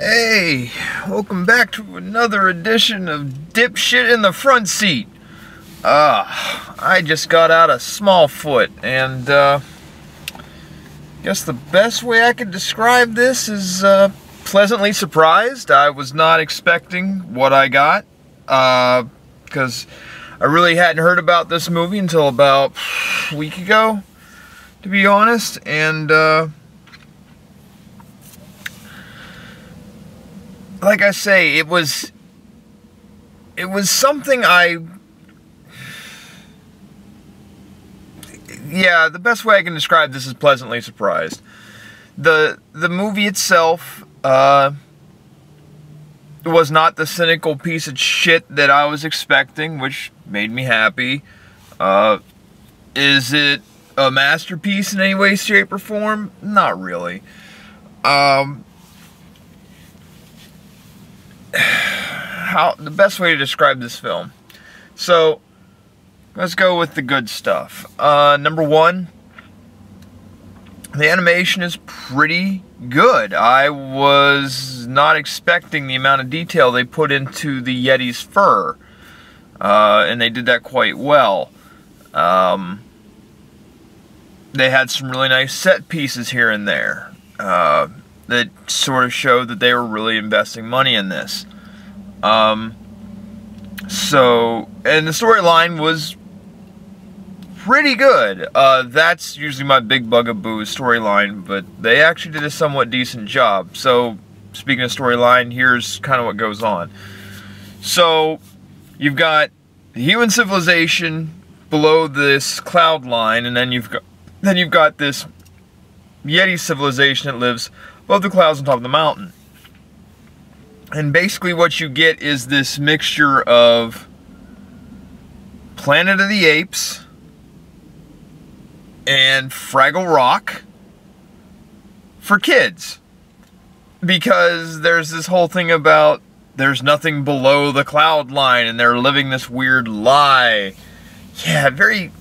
Hey, welcome back to another edition of Dipshit in the Front Seat. I just got out of Smallfoot, and guess the best way I could describe this is pleasantly surprised. I was not expecting what I got, because I really hadn't heard about this movie until about a week ago, to be honest, and like I say, it was something yeah, the best way I can describe this is pleasantly surprised. The movie itself was not the cynical piece of shit that I was expecting, which made me happy. Is it a masterpiece in any way, shape, or form? Not really. The best way to describe this film. So, let's go with the good stuff. Number one, the animation is pretty good. I was not expecting the amount of detail they put into the Yeti's fur. And they did that quite well. They had some really nice set pieces here and there. That sort of showed that they were really investing money in this. And the storyline was pretty good. That's usually my big bugaboo storyline, but they actually did a somewhat decent job. So, speaking of storyline, here's kind of what goes on. So, you've got the human civilization below this cloud line, and then you've got this Yeti civilization that lives above the clouds on top of the mountain. And basically what you get is this mixture of Planet of the Apes and Fraggle Rock for kids. Because there's this whole thing about there's nothing below the cloud line and they're living this weird lie. Yeah, very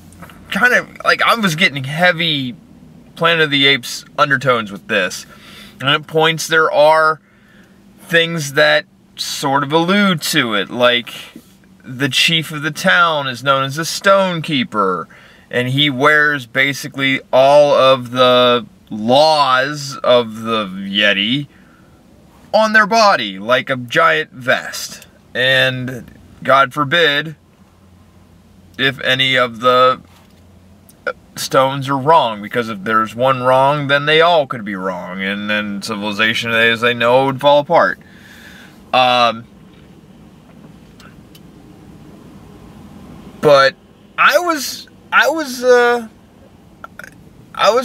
kind of like I was getting heavy Planet of the Apes undertones with this. And at points there are things that sort of allude to it, like the chief of the town is known as a stone keeper, and he wears basically all of the laws of the Yeti on their body, like a giant vest. And God forbid if any of the stones are wrong, because if there's one wrong, then they all could be wrong, and then civilization as they know would fall apart. But I was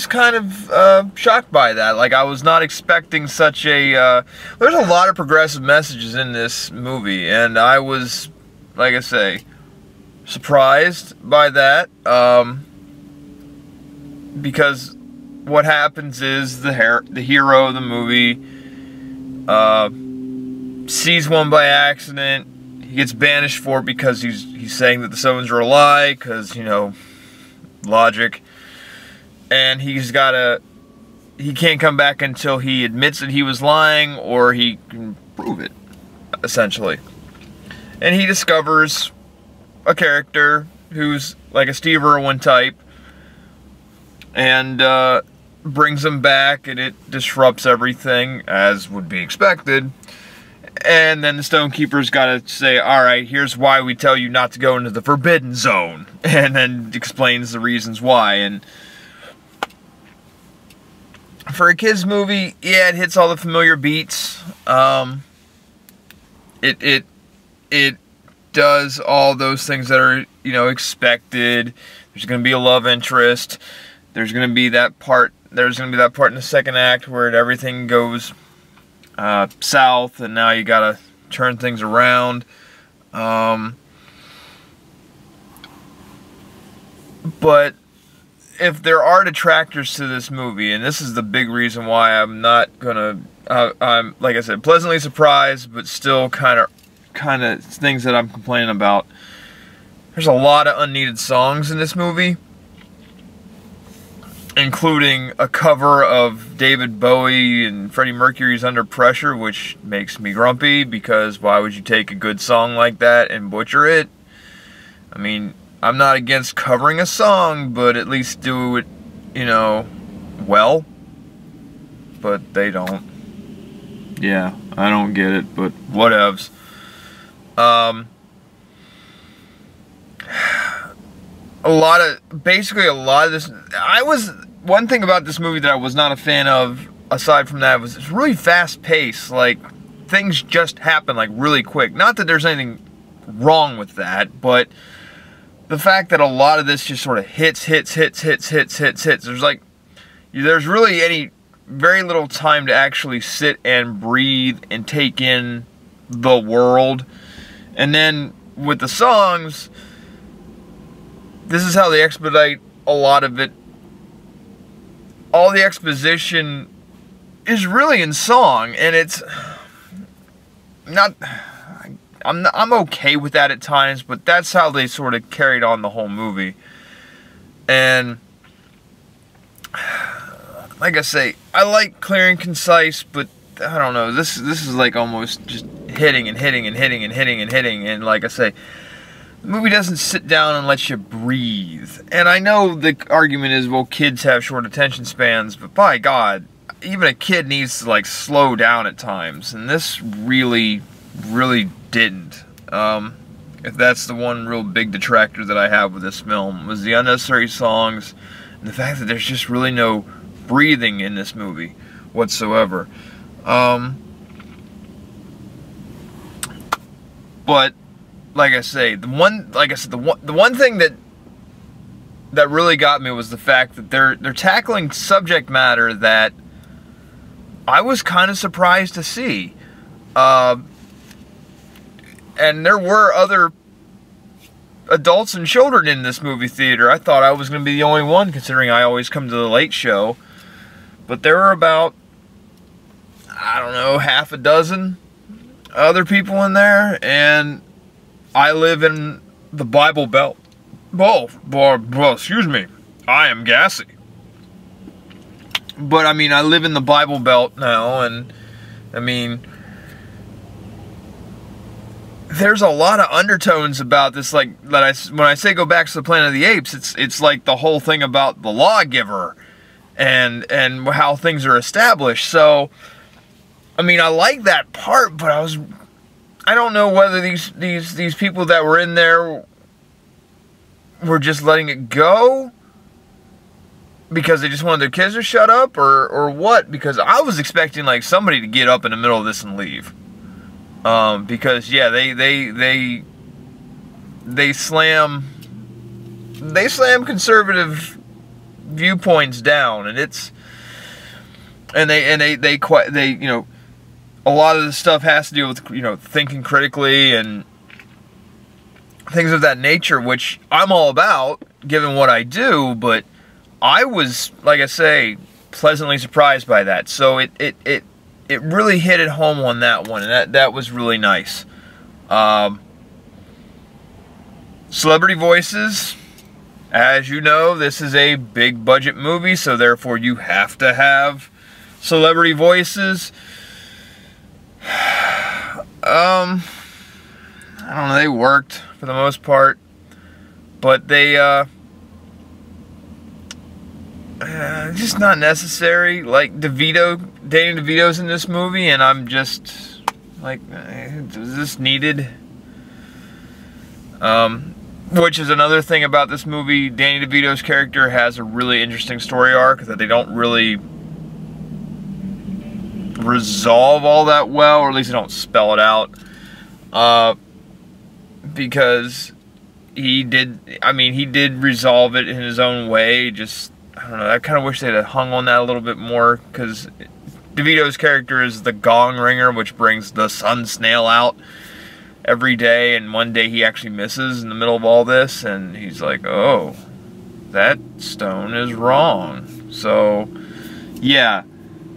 kind of shocked by that. Like, I was not expecting such a there's a lot of progressive messages in this movie, and I was, like I say, surprised by that. Because what happens is the hero of the movie sees one by accident. He gets banished for it because he's saying that the stones are a lie, because, you know, logic. And he can't come back until he admits that he was lying, or he can prove it, essentially. And he discovers a character who's like a Steve Irwin type, and brings him back, and it disrupts everything, as would be expected. And then the Stonekeeper's got to say, alright, here's why we tell you not to go into the Forbidden Zone. And then explains the reasons why. And for a kid's movie, yeah, it hits all the familiar beats. It does all those things that are, you know, expected. There's going to be a love interest. There's going to be that part in the second act where everything goes south, and now you gotta turn things around. But if there are detractors to this movie, and this is the big reason why I'm not gonna, I'm, like I said, pleasantly surprised, but still kind of things that I'm complaining about. There's a lot of unneeded songs in this movie. including a cover of David Bowie and Freddie Mercury's Under Pressure, which makes me grumpy, because why would you take a good song like that and butcher it? I mean, I'm not against covering a song, but at least do it, you know, well. But they don't. Yeah, I don't get it, but whatevs. Basically a lot of this, one thing about this movie that I was not a fan of, aside from that, was it's really fast paced. Like, things just happen, like, really quick. Not that there's anything wrong with that, but the fact that a lot of this just sort of hits. There's really very little time to actually sit and breathe and take in the world. And then with the songs, this is how they expedite a lot of it. All the exposition is really in song, and it's not. I'm okay with that at times, but that's how they sort of carried on the whole movie. And like I say, I like clear and concise, but I don't know. This is like almost just hitting, and like I say, the movie doesn't sit down and let you breathe. And I know the argument is, well, kids have short attention spans, but by God, even a kid needs to, like, slow down at times. And this really didn't. If that's the one real big detractor that I have with this film, was the unnecessary songs, and the fact that there's just really no breathing in this movie whatsoever. But like I say, the one thing that really got me was the fact that they're tackling subject matter that I was kind of surprised to see. And there were other adults and children in this movie theater. I thought I was going to be the only one, considering I always come to the late show. But there were about, I don't know, half a dozen other people in there, and I live in the Bible Belt. Well, excuse me, I am gassy. But I mean, I live in the Bible Belt now, and I mean, there's a lot of undertones about this. Like when I say go back to the Planet of the Apes, it's like the whole thing about the lawgiver and how things are established. So, I mean, I like that part, but I don't know whether these people that were in there were just letting it go because they just wanted their kids to shut up, or what, because I was expecting, like, somebody to get up in the middle of this and leave. Because yeah, they slam conservative viewpoints down, and they you know, a lot of the stuff has to do with, you know, thinking critically and things of that nature, which I'm all about, given what I do. But I was, like I say, pleasantly surprised by that. So it really hit it home on that one, and that was really nice. Celebrity voices, as you know, this is a big budget movie, so therefore you have to have celebrity voices. I don't know, they worked for the most part, but they just not necessary. Like Danny DeVito's in this movie, and I'm just like, is this needed? Which is another thing about this movie. Danny DeVito's character has a really interesting story arc that they don't really resolve all that well, or at least they don't spell it out. Because he did resolve it in his own way. Just, I don't know, I kind of wish they'd have hung on that a little bit more, because DeVito's character is the gong ringer, which brings the sun snail out every day, and one day he actually misses in the middle of all this, and he's like, oh, that stone is wrong. So, yeah,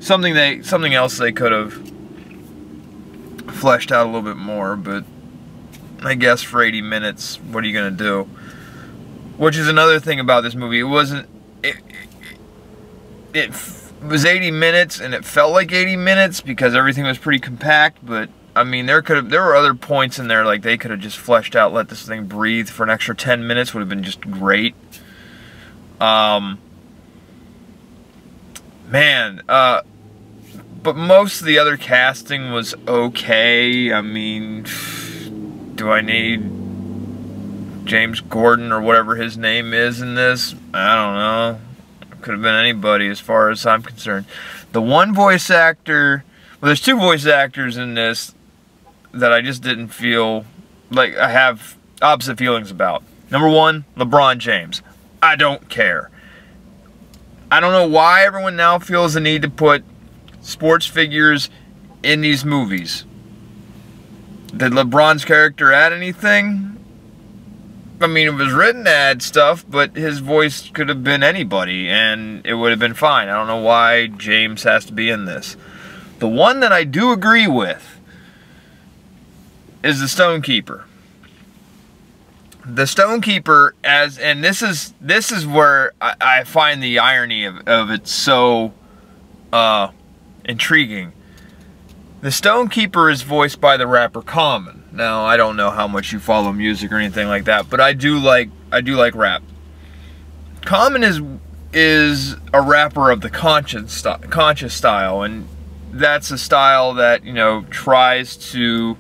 something else they could have fleshed out a little bit more, but I guess for 80 minutes, what are you going to do? Which is another thing about this movie. was 80 minutes, and it felt like 80 minutes because everything was pretty compact, but I mean, there were other points in there, like they could have just fleshed out, let this thing breathe for an extra 10 minutes, would have been just great. Man, but most of the other casting was okay. I mean, do I need James Gordon or whatever his name is in this? I don't know. Could have been anybody as far as I'm concerned. The one voice actor, well, there's two voice actors in this that I just didn't feel like I have opposite feelings about. Number one, LeBron James. I don't care. I don't know why everyone now feels the need to put sports figures in these movies. Did LeBron's character add anything? I mean, it was written to add stuff, but his voice could have been anybody, and it would have been fine. I don't know why James has to be in this. The one that I do agree with is the Stonekeeper. The Stonekeeper, and this is where I find the irony of it so intriguing. The Stonekeeper is voiced by the rapper Common. Now, I don't know how much you follow music or anything like that, but I do like rap. Common is a rapper of the conscious style, and that's a style that, you know, tries to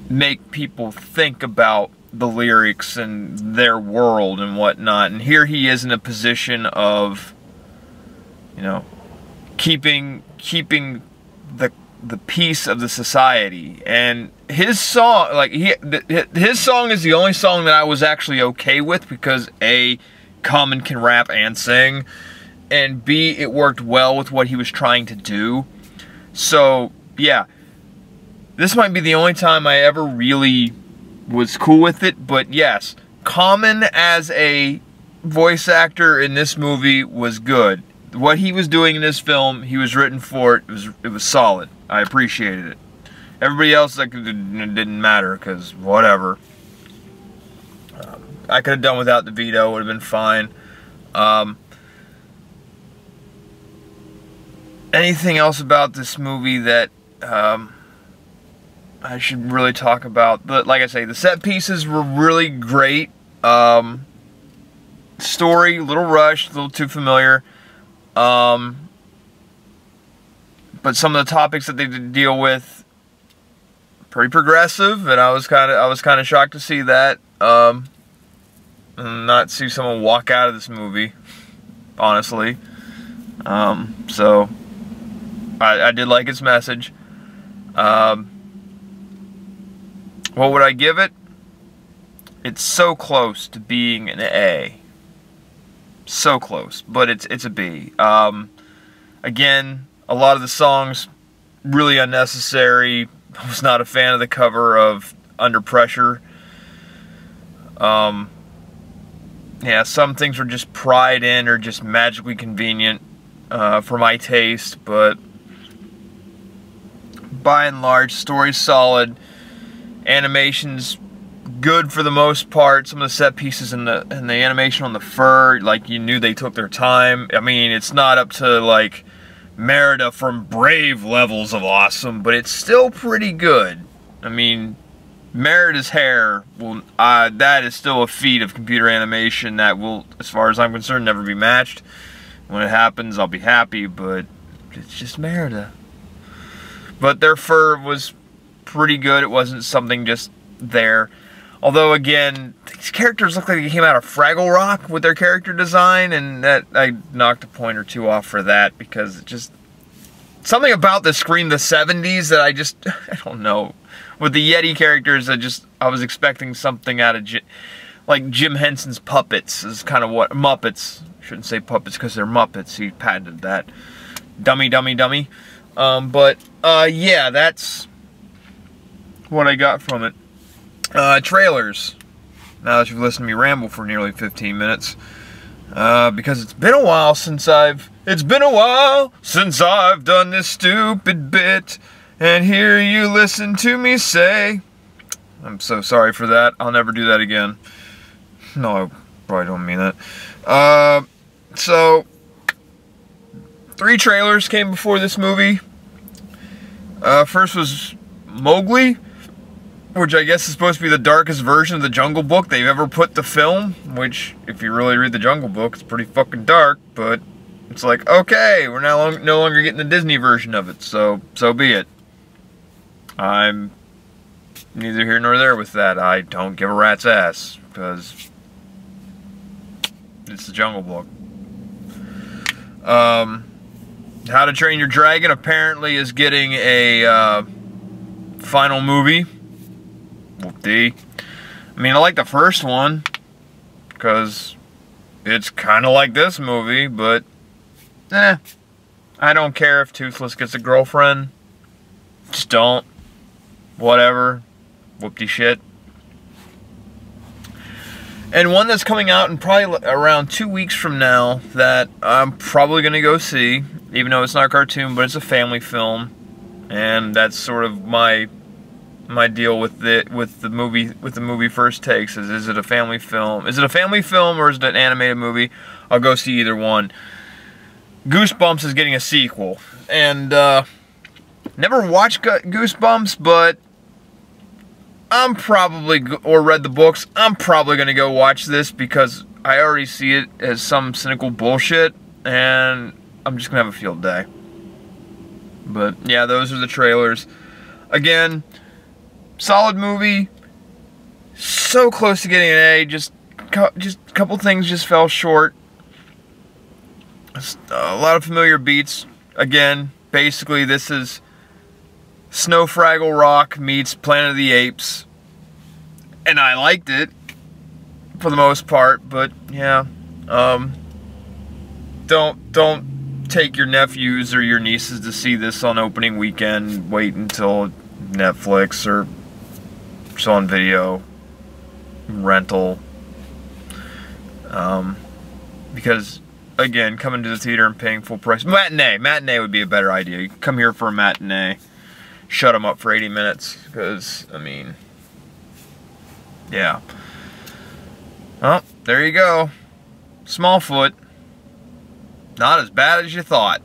make people think about the lyrics and their world and whatnot. And here he is in a position of, you know, keeping the peace of the society. And his song, like his song is the only song that I was actually okay with, because A, Common can rap and sing, and B, it worked well with what he was trying to do. So yeah, this might be the only time I ever really was cool with it. But yes, Common as a voice actor in this movie was good. What he was doing in this film, he was written for it. It was solid. I appreciated it. Everybody else, like, it didn't matter, because whatever. I could have done without the veto. Would have been fine. Anything else about this movie that I should really talk about? But like I say, the set pieces were really great. Story, a little rushed, a little too familiar. But some of the topics that they did deal with, pretty progressive, and I was kind of shocked to see that. And not see someone walk out of this movie, honestly. So I did like its message. What would I give it? It's so close to being an A. So close, but it's a B. Again, a lot of the songs really unnecessary. I was not a fan of the cover of Under Pressure. Yeah, some things were just pried in or just magically convenient for my taste, but by and large, story's solid. Animation's good for the most part. Some of the set pieces and the animation on the fur, like, you knew they took their time. I mean, it's not up to like Merida from Brave levels of awesome, but it's still pretty good. I mean, Merida's hair will that is still a feat of computer animation that will, as far as I'm concerned, never be matched. When it happens, I'll be happy, but it's just Merida. But their fur was pretty good. It wasn't something just there. Although, again, these characters look like they came out of Fraggle Rock with their character design, and that I knocked a point or two off for that, because it just, something about this screamed the 70s that I don't know. With the Yeti characters, I was expecting something out of like Jim Henson's Puppets is kind of what, Muppets. I shouldn't say puppets because they're Muppets. He patented that. Dummy, dummy, dummy. Yeah, that's what I got from it. Trailers. Now that you've listened to me ramble for nearly 15 minutes. Because it's been a while since I've done this stupid bit. And here you listen to me say, I'm so sorry for that. I'll never do that again. No, I probably don't mean that. So, 3 trailers came before this movie. First was Mowgli, which I guess is supposed to be the darkest version of the Jungle Book they've ever put to film, which, if you really read the Jungle Book, it's pretty fucking dark, but it's like, okay, we're now no longer getting the Disney version of it, so be it. I'm neither here nor there with that. I don't give a rat's ass, because it's the Jungle Book. How to Train Your Dragon apparently is getting a final movie. Whoop-dee. I mean, I like the first one, because it's kind of like this movie, but I don't care if Toothless gets a girlfriend. Just don't. Whatever. Whoop-de shit. And one that's coming out in probably around 2 weeks from now that I'm probably going to go see, even though it's not a cartoon, but it's a family film. And that's sort of my deal with the movie First Takes is it a family film? Is it a family film or is it an animated movie? I'll go see either one. Goosebumps is getting a sequel, and never watched Goosebumps, but I'm probably, or read the books, I'm probably gonna go watch this because I already see it as some cynical bullshit, and I'm just gonna have a field day. But yeah, those are the trailers. Again, solid movie, so close to getting an A, just a couple things just fell short. A lot of familiar beats. Again, basically this is Snow Fraggle Rock meets Planet of the Apes, and I liked it for the most part, but yeah, don't take your nephews or your nieces to see this on opening weekend. Wait until Netflix or it's on video rental, because again, coming to the theater and paying full price. Matinee would be a better idea. You can come here for a matinee, shut them up for 80 minutes, because, I mean, yeah. Well, there you go. Smallfoot. Not as bad as you thought.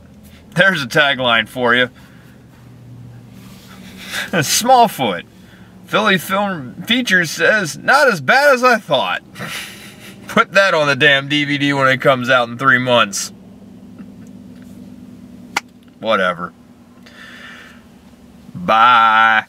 There's a tagline for you. Smallfoot. Philly Film Features says, not as bad as I thought. Put that on the damn DVD when it comes out in 3 months. Whatever. Bye.